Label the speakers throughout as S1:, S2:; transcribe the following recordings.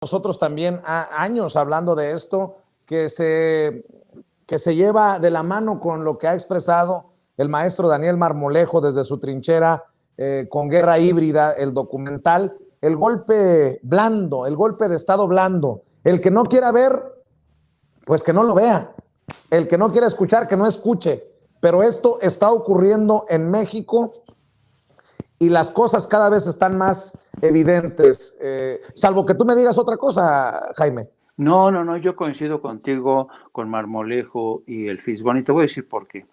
S1: nosotros también años hablando de esto, que se lleva de la mano con lo que ha expresado el maestro Daniel Marmolejo desde su trinchera con Guerra Híbrida, el documental, el golpe blando, el golpe de Estado blando. El que no quiera ver, pues que no lo vea. El que no quiera escuchar, que no escuche. Pero esto está ocurriendo en México y las cosas cada vez están más evidentes. Salvo que tú me digas otra cosa, Jaime.
S2: No, yo coincido contigo, con Marmolejo y el Fisgón, y te voy a decir por qué.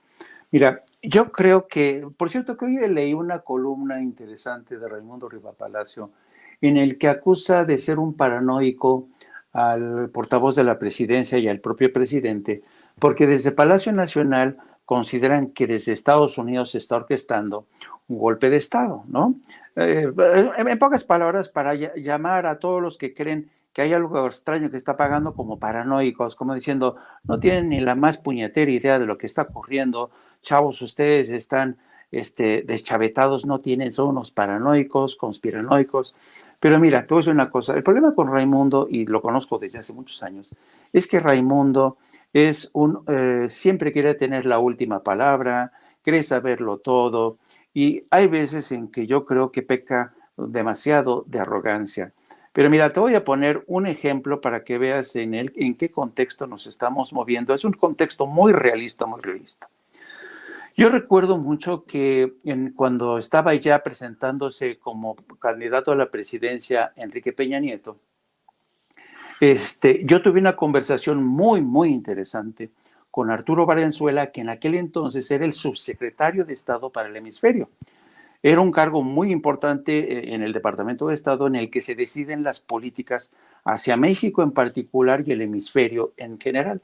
S2: Mira, yo creo que, por cierto, que hoy leí una columna interesante de Raimundo Rivapalacio en el que acusa de ser un paranoico al portavoz de la presidencia y al propio presidente, porque desde Palacio Nacional consideran que desde Estados Unidos se está orquestando un golpe de Estado, ¿no? En pocas palabras, para llamar a todos los que creen que hay algo extraño que está pagando como paranoicos, como diciendo, no tienen ni la más puñetera idea de lo que está ocurriendo, chavos, ustedes están deschavetados, no tienen, son unos paranoicos, conspiranoicos. Pero mira, te voy a decir una cosa, el problema con Raimundo, y lo conozco desde hace muchos años, es que Raimundo es siempre quiere tener la última palabra, cree saberlo todo, y hay veces en que yo creo que peca demasiado de arrogancia. Pero mira, te voy a poner un ejemplo para que veas en qué contexto nos estamos moviendo. Es un contexto muy realista, muy realista. Yo recuerdo mucho que cuando estaba ya presentándose como candidato a la presidencia Enrique Peña Nieto, yo tuve una conversación muy, muy interesante con Arturo Valenzuela, que en aquel entonces era el subsecretario de Estado para el hemisferio. Era un cargo muy importante en el Departamento de Estado en el que se deciden las políticas hacia México en particular y el hemisferio en general.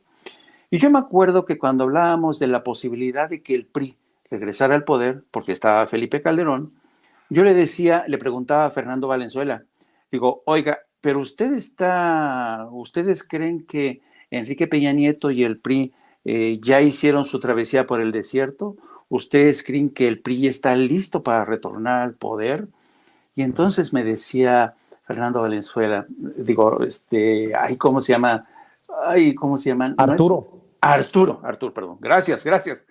S2: Y yo me acuerdo que cuando hablábamos de la posibilidad de que el PRI regresara al poder, porque estaba Felipe Calderón, yo le preguntaba a Fernando Valenzuela, digo, oiga, pero ustedes creen que Enrique Peña Nieto y el PRI ya hicieron su travesía por el desierto? ¿Ustedes creen que el PRI está listo para retornar al poder? Y entonces me decía Fernando Valenzuela, digo, ¿cómo se llama? ¿Cómo se llaman?
S1: Arturo.
S2: Arturo, perdón. Gracias.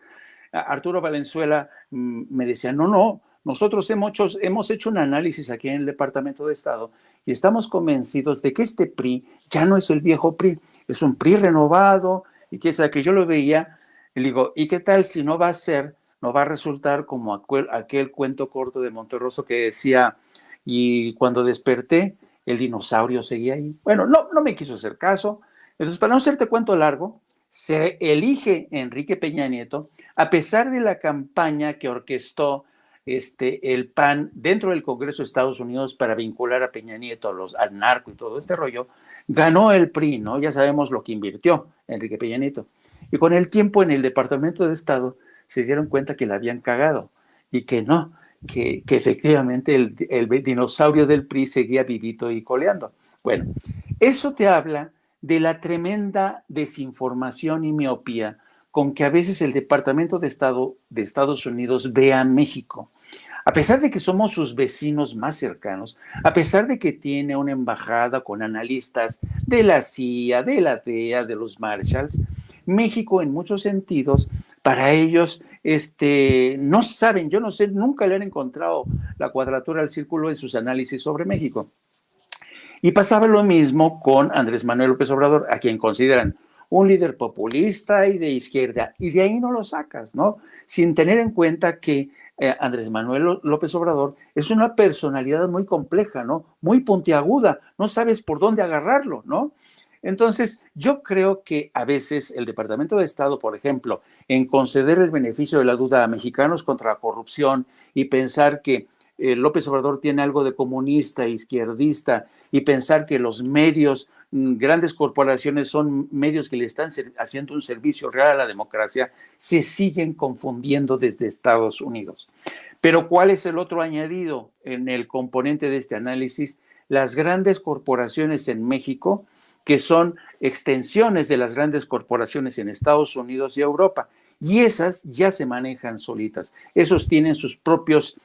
S2: Arturo Valenzuela me decía, no, nosotros hemos hecho un análisis aquí en el Departamento de Estado y estamos convencidos de que este PRI ya no es el viejo PRI, es un PRI renovado y que yo lo veía y le digo, ¿y qué tal si no va a resultar como aquel cuento corto de Monterroso que decía, y cuando desperté, el dinosaurio seguía ahí? Bueno, no me quiso hacer caso. Entonces, para no hacerte cuento largo, se elige Enrique Peña Nieto, a pesar de la campaña que orquestó el PAN dentro del Congreso de Estados Unidos para vincular a Peña Nieto al narco y todo este rollo, ganó el PRI, ¿no? Ya sabemos lo que invirtió Enrique Peña Nieto. Y con el tiempo en el Departamento de Estado se dieron cuenta que la habían cagado y que no, que efectivamente el dinosaurio del PRI seguía vivito y coleando. Bueno, eso te habla de la tremenda desinformación y miopía con que a veces el Departamento de Estado de Estados Unidos ve a México. A pesar de que somos sus vecinos más cercanos, a pesar de que tiene una embajada con analistas de la CIA, de la DEA, de los Marshalls, México en muchos sentidos, para ellos, no saben, yo no sé, nunca le han encontrado la cuadratura al círculo en sus análisis sobre México. Y pasaba lo mismo con Andrés Manuel López Obrador, a quien consideran un líder populista y de izquierda, y de ahí no lo sacas, ¿no? Sin tener en cuenta que Andrés Manuel López Obrador es una personalidad muy compleja, ¿no? Muy puntiaguda, no sabes por dónde agarrarlo, ¿no? Entonces, yo creo que a veces el Departamento de Estado, por ejemplo, en conceder el beneficio de la duda a mexicanos contra la corrupción y pensar que López Obrador tiene algo de comunista, izquierdista, y pensar que los medios, grandes corporaciones, son medios que le están haciendo un servicio real a la democracia, se siguen confundiendo desde Estados Unidos. Pero ¿cuál es el otro añadido en el componente de este análisis? Las grandes corporaciones en México, que son extensiones de las grandes corporaciones en Estados Unidos y Europa, y esas ya se manejan solitas. Esos tienen sus propios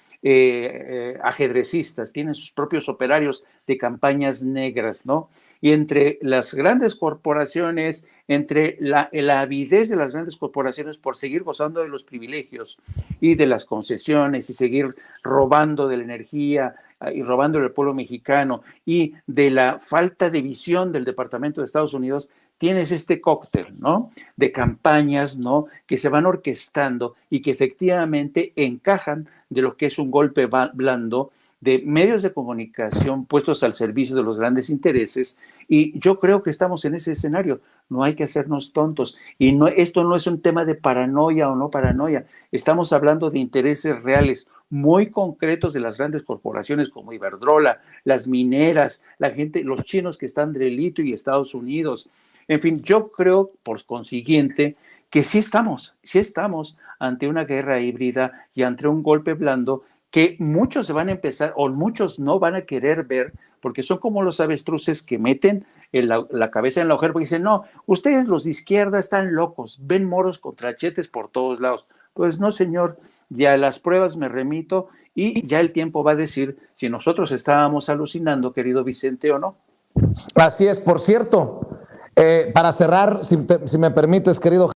S2: ajedrecistas, tienen sus propios operarios de campañas negras, ¿no? Y entre las grandes corporaciones, entre la avidez de las grandes corporaciones por seguir gozando de los privilegios y de las concesiones y seguir robando de la energía y robando del pueblo mexicano, y de la falta de visión del Departamento de Estados Unidos, tienes este cóctel, ¿no?, de campañas, ¿no?, que se van orquestando y que efectivamente encajan de lo que es un golpe blando de medios de comunicación puestos al servicio de los grandes intereses. Y yo creo que estamos en ese escenario. No hay que hacernos tontos. Y no, esto no es un tema de paranoia o no paranoia. Estamos hablando de intereses reales, muy concretos, de las grandes corporaciones como Iberdrola, las mineras, la gente, los chinos que están entre el litio y Estados Unidos. En fin, yo creo, por consiguiente, que sí estamos ante una guerra híbrida y ante un golpe blando que muchos se van a empezar, o muchos no van a querer ver, porque son como los avestruces que meten la cabeza en la ojera, porque dicen, no, ustedes los de izquierda están locos, ven moros con trachetes por todos lados. Pues no, señor, ya a las pruebas me remito y ya el tiempo va a decir si nosotros estábamos alucinando, querido Vicente, o no.
S1: Así es, por cierto, para cerrar, si me permites, querido